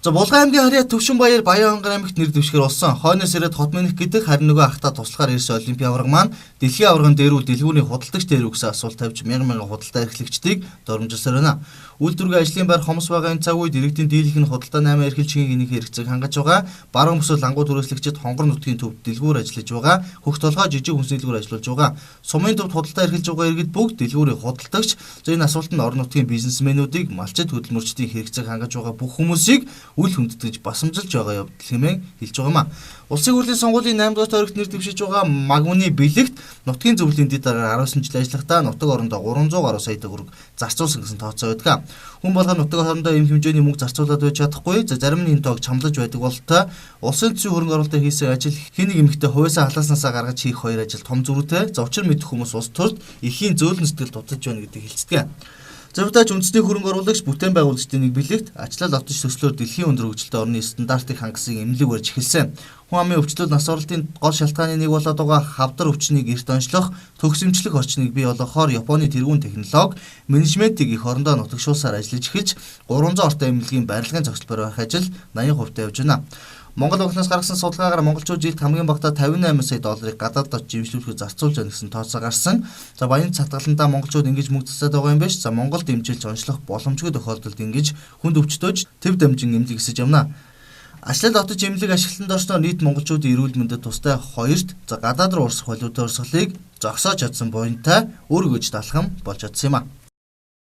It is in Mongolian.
За Булган аймгийн Харьяа Төвшинбаяр Баян-Хангар аймагт нэр дэвшгэр болсон. Хойноос ирээд хот миних гэдэг харин нөгөө ахта туслахаар ирсэн олимпийн аварга маань дэлхийн аваргын дээрүү дэлгүүрийн худалдагч дээр үгсэн асуулт тавьж мянган худалдаа эрхлэгчдийг дормжилсаар байна. Үйлдвэрийн ажлын байр хомс байгаа энэ цаг үед иргэдийн дийлэх нь худалдаа 8 эрхлэгчийн энийг хэрэгцээг хангаж байгаа. Баруун бүсэл ангууд түрээслэгчид хонгор нутгийн төвд дэлгүүр ажиллаж байгаа. Хөх толгой жижиг хүнс дэлгүүр ажиллаж байгаа. Сумын төвд худалдаа эрхэлж байгаа иргэд бүгд дэлгүүрийн худалдагч. За энэ асуулт нь орон нутгийн бизнесмэнүүдийг малчид хөдөлмөрчдийн хэрэгцээг хангаж байгаа бүх хүмүүсийг үл хүндэтгэж басамжилж байгаа явдал хэмээн хэлж байгаа юм. Улсын хурлын сонгуулийн 8 дугаар тойрогт нэр дэвшиж байгаа Магмүний бэлэгт нутгийн зөвлөлийн дэд дараагаар 19 жил ажиллахдаа нутаг орондоо 300 гаруй сая төгрөг зарцуулсан гэсэн тооцоо байдаг. Хүн болгоо нутаг орондоо ийм хэмжээний мөнгө зарцуулаад байж чадахгүй. За зарим нь энэ тоог чамлаж байдаг бололтой. Улсын төсвийн хөрөнгө оруулалтад хийсэн ажил хин нэг эмэгтэй хувьяасаа халааснасаа гаргаж хийх хоёр ажил том зөрүүтэй. За учир мэдэх хүмүүс улс төрд эхийн зөөлөн сэтгэл дутаж байна гэдэг хэлцдэг. Зөвхөн үндэсний хөрөнгө оруулагч бүтээн байгуулагчдын нэг бэлэгт ачлал авточ төслөөр дэлхийн өндөр хөгжилтэй орны стандартыг хангасан эмнэлэг барьж эхэлсэн. Хүн амын өвчлөл нас оролтын гол шалтгааны нэг болоод байгаа хавдар өвчнийг эрт онцлох, төгсөмжлөх орчныг бий болгохоор Японы тэргуун технологи, менежментийг их орондоо нутагшуулсаар ажиллаж эхэлж 300 ортой эмнэлгийн барилгын зохицол барих ажил 80% явж байна. Монгол банкнаас гаргасан судалгаагаар монголчууд жилд хамгийн багадаа 58 сая долларыг гадаадд жимшлүүлэхэд зарцуулж байна гэсэн тооцоо гарсан. За баян цатгаландаа монголчууд ингэж мөнгө засаад байгаа юм биш. За Монгол дэмжиж онцлох боломжгүй тохиолдолд ингэж хүнд өвчтөж төв дамжин эмнэлэг эсэж явна. Ачлал отож эмнэлэг ашиглалтанд орсноор нийт монголчуудын эрүүл мэндэд тустай 2-т гадаад руу урсах валютын урсгалыг зогсоож чадсан буянтай өргөж талхам болж чадсан юм а.